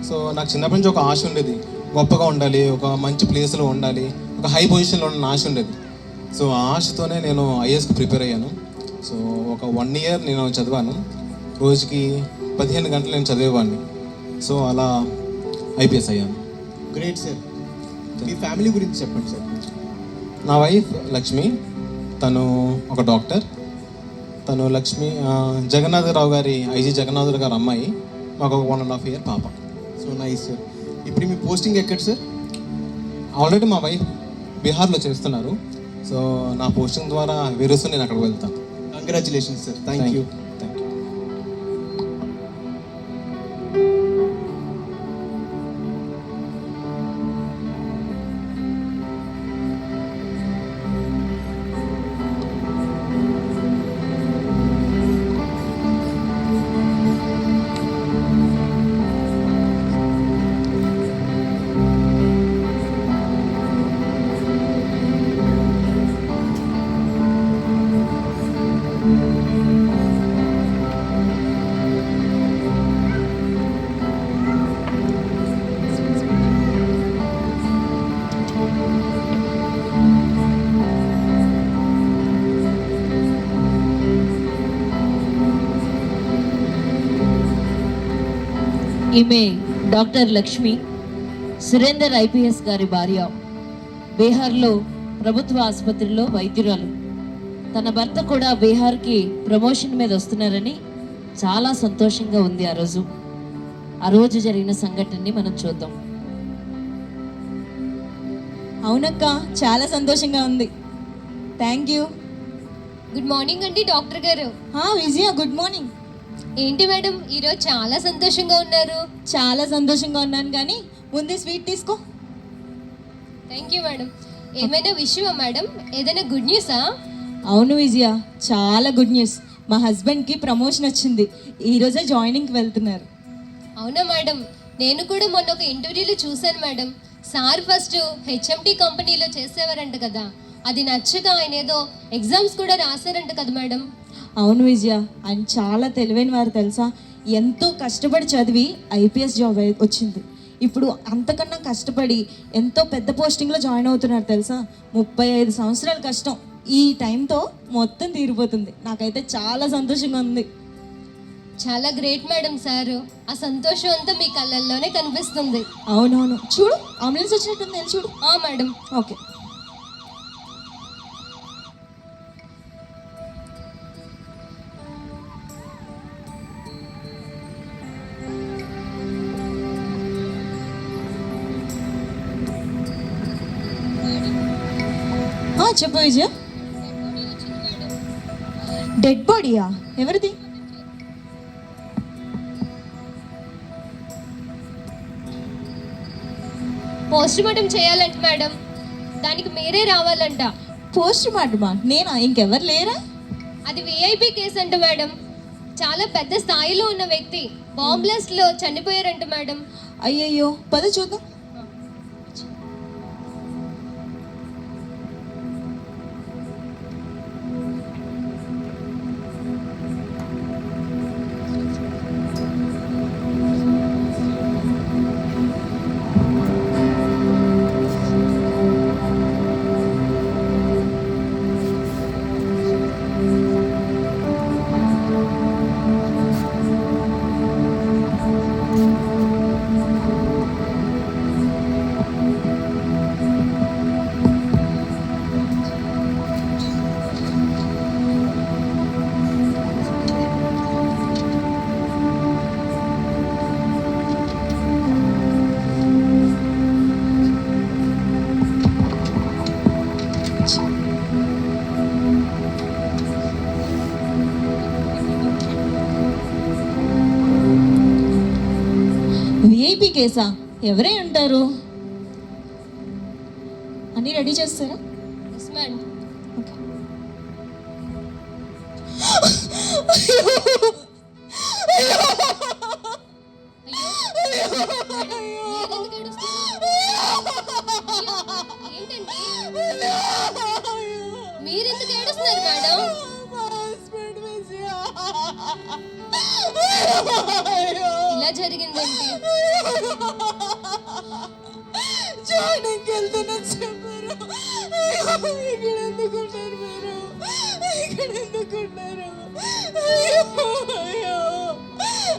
So నాకు చిన్నప్పటి నుంచి ఒక ఆశ ఉండేది, గొప్పగా ఉండాలి, ఒక మంచి ప్లేస్లో ఉండాలి, ఒక హై పొజిషన్లో ఉన్న ఆశ ఉండేది. సో ఆ ఆశతోనే నేను ఐఏఎస్కి ప్రిపేర్ అయ్యాను. సో ఒక 1 year నేను చదివాను. రోజుకి 15 గంటలు నేను చదివేవాడిని. సో అలా ఐపీఎస్ అయ్యాను. Great sir. మీ ఫ్యామిలీ గురించి చెప్పండి సార్. నా వైఫ్ లక్ష్మి, తను ఒక డాక్టర్. తను లక్ష్మి జగన్నాథరావు గారి ఐజీ జగన్నాథరావు గారి అమ్మాయి. మాకు ఒక 1.5 year పాప. So nice sir. ఇప్పుడు మీ పోస్టింగ్ ఎక్కడ సార్? ఆల్రెడీ మా వైఫ్ బీహార్లో చేస్తున్నారు. సో నా పోస్టింగ్ ద్వారా వేరేసు నేను అక్కడికి వెళ్తాను. Congratulations sir. Thank you. Thank you. ఈమె డాక్టర్ లక్ష్మి, సురేందర్ ఐపీఎస్ గారి భార్య. బీహార్లో ప్రభుత్వ ఆసుపత్రిలో వైద్యురాలు. తన భర్త కూడా బీహార్కి ప్రమోషన్ మీద వస్తున్నారని చాలా సంతోషంగా ఉంది. ఆ రోజు జరిగిన సంఘటనని మనం చూద్దాం. అవునక్క, చాలా సంతోషంగా ఉంది. Thank you. గుడ్ మార్నింగ్ అండి డాక్టర్ గారు. విజయ, గుడ్ మార్నింగ్. ఏంటి మేడం ఈరోజు చాలా సంతోషంగా ఉన్నారు? చాలా సంతోషంగా ఉన్నాను, కానీ ముందే స్వీట్ తీసుకో. Thank you madam. ఏమైనా విషయమా మేడం? ఏదైనా గుడ్ న్యూసా? అవును విజయ, చాలా గుడ్ న్యూస్. మా హస్బెండ్కి ప్రమోషన్ వచ్చింది. ఈరోజే జాయినింగ్కి వెళ్తున్నారు. అవునా మేడం? నేను కూడా మొన్న ఒక ఇంటర్వ్యూలో చూశాను మేడం. సార్ ఫస్ట్ హెచ్ఎంటీ కంపెనీలో చేసేవారంట కదా, అది నచ్చక ఆయన ఏదో ఎగ్జామ్స్ కూడా రాశారంట కదా మేడం? అవును విజయ, ఆయన చాలా తెలివైన వారు తెలుసా. ఎంతో కష్టపడి చదివి ఐపీఎస్ జాబ్ వచ్చింది. ఇప్పుడు అంతకన్నా కష్టపడి ఎంతో పెద్ద పోస్టింగ్లో జాయిన్ అవుతున్నారు తెలుసా. 35 సంవత్సరాల కష్టం ఈ టైంతో మొత్తం తీరిపోతుంది. నాకైతే చాలా సంతోషంగా ఉంది. చాలా గ్రేట్ మేడం సారు. ఆ సంతోషం అంతా మీ కళ్ళల్లోనే కనిపిస్తుంది. అవునవును, చూడు అంబులెన్స్ వచ్చినట్టుంది, చూడు. మేడం. ఓకే. చెప్పు విజయ. డెడ్ బాడీయా? ఎవరిది? పోస్ట్ మార్టం చేయాలంట మేడం, దానికి మీరే రావాలంట. పోస్ట్ మార్టమా? నేనా? ఇంకెవరు లేరా? అది విఐపి కేసు అంట మేడం. చాలా పెద్ద స్థాయిలో ఉన్న వ్యక్తి బాంబ్ బ్లాస్ట్ లో చనిపోయారంట మేడం. అయ్యయ్యో, పద చూద్దాం. విఐపి కేసా? ఎవరై ఉంటారు? అన్నీ రెడీ చేస్తారా? ఓకే. మీరెందుకు ఏడుస్తున్నారు మేడం? ఇలా జరిగిందేంటి? జాయినింగ్కి వెళ్తానని చెప్పారు. ఇక్కడ ఎందుకున్నారు మీరు? ఇక్కడ ఎందుకున్నారు? అయ్యో అయ్యో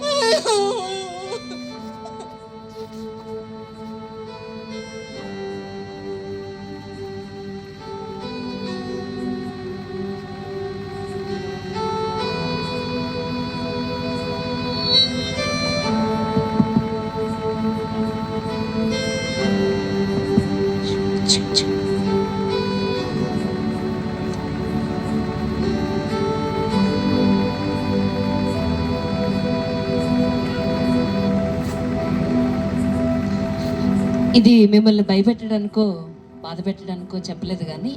అయ్యో. ఇది మిమ్మల్ని భయపెట్టడానికో బాధ పెట్టడానికో చెప్పలేదు, కానీ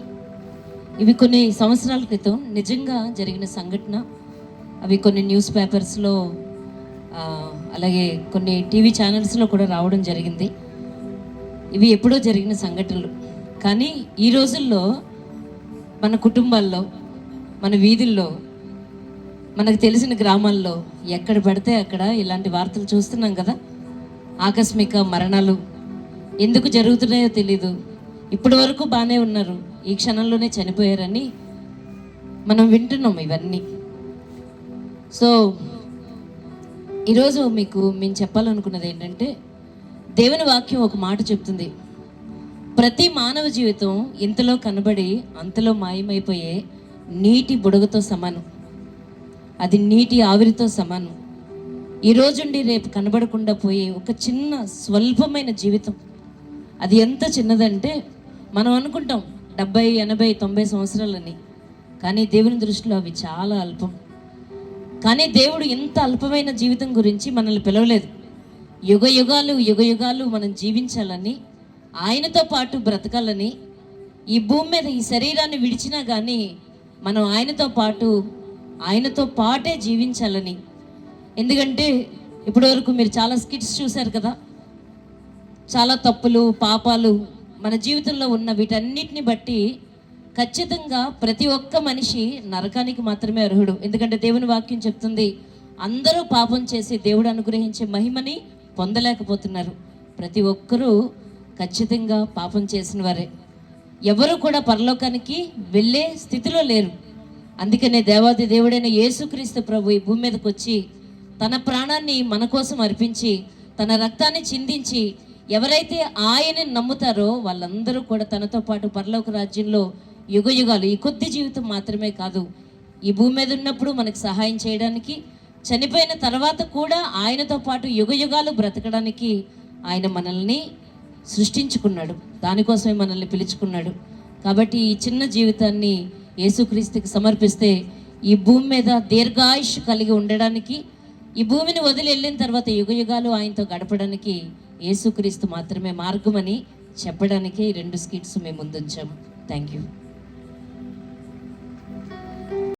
ఇవి కొన్ని సంవత్సరాల క్రితం నిజంగా జరిగిన సంఘటన. అవి కొన్ని న్యూస్ పేపర్స్లో అలాగే కొన్ని టీవీ ఛానల్స్లో కూడా రావడం జరిగింది. ఇవి ఎప్పుడో జరిగిన సంఘటనలు. కానీ ఈ రోజుల్లో మన కుటుంబాల్లో, మన వీధుల్లో, మనకు తెలిసిన గ్రామాల్లో ఎక్కడ పడితే అక్కడ ఇలాంటి వార్తలు చూస్తున్నాం కదా. ఆకస్మిక మరణాలు ఎందుకు జరుగుతున్నాయో తెలీదు. ఇప్పటి వరకు బాగానే ఉన్నారు, ఈ క్షణంలోనే చనిపోయారని మనం వింటున్నాం ఇవన్నీ. సో ఈరోజు మేము చెప్పాలనుకున్నది ఏంటంటే, దేవుని వాక్యం ఒక మాట చెప్తుంది. ప్రతి మానవ జీవితం ఇంతలో కనబడి అంతలో మాయమైపోయే నీటి బుడగతో సమానం. అది నీటి ఆవిరితో సమానం. ఈ రోజుండి రేపు కనబడకుండా పోయే ఒక చిన్న స్వల్పమైన జీవితం. అది ఎంత చిన్నదంటే మనం అనుకుంటాం 70, 80, 90 సంవత్సరాలని, కానీ దేవుని దృష్టిలో అవి చాలా అల్పం. కానీ దేవుడు ఇంత అల్పమైన జీవితం గురించి మనల్ని పిలవలేదు. యుగ యుగాలు మనం జీవించాలని, ఆయనతో పాటు బ్రతకాలని, ఈ భూమి మీద ఈ శరీరాన్ని విడిచినా కానీ మనం ఆయనతో పాటే జీవించాలని. ఎందుకంటే ఇప్పటివరకు మీరు చాలా స్కిట్స్ చూశారు కదా. చాలా తప్పులు, పాపాలు మన జీవితంలో ఉన్న వీటన్నిటిని బట్టి ఖచ్చితంగా ప్రతి ఒక్క మనిషి నరకానికి మాత్రమే అర్హుడు. ఎందుకంటే దేవుని వాక్యం చెప్తుంది, అందరూ పాపం చేసి దేవుడు అనుగ్రహించే మహిమని పొందలేకపోతున్నారు. ప్రతి ఒక్కరూ ఖచ్చితంగా పాపం చేసిన వారే. ఎవరు కూడా పరలోకానికి వెళ్ళే స్థితిలో లేరు. అందుకనే దేవాది దేవుడైన యేసుక్రీస్తు ప్రభు ఈ భూమి మీదకి వచ్చి తన ప్రాణాన్ని మన కోసం అర్పించి తన రక్తాన్ని చిందించి ఎవరైతే ఆయనని నమ్ముతారో వాళ్ళందరూ కూడా తనతో పాటు పరలోక రాజ్యంలో యుగాలు, ఈ కొద్ది జీవితం మాత్రమే కాదు, ఈ భూమి మీద ఉన్నప్పుడు మనకు సహాయం చేయడానికి, చనిపోయిన తర్వాత కూడా ఆయనతో పాటు యుగాలు బ్రతకడానికి ఆయన మనల్ని సృష్టించుకున్నాడు. దానికోసమే మనల్ని పిలుచుకున్నాడు. కాబట్టి ఈ చిన్న జీవితాన్ని యేసుక్రీస్తుకి సమర్పిస్తే ఈ భూమి మీద దీర్ఘాయుష్ కలిగి ఉండడానికి, ఈ భూమిని వదిలి వెళ్ళిన తర్వాత యుగాలు ఆయనతో గడపడానికి యేసుక్రీస్తు మాత్రమే మార్గమని చెప్పడానికి 2 స్కిట్స్ మేము ముందుంచాము. Thank you.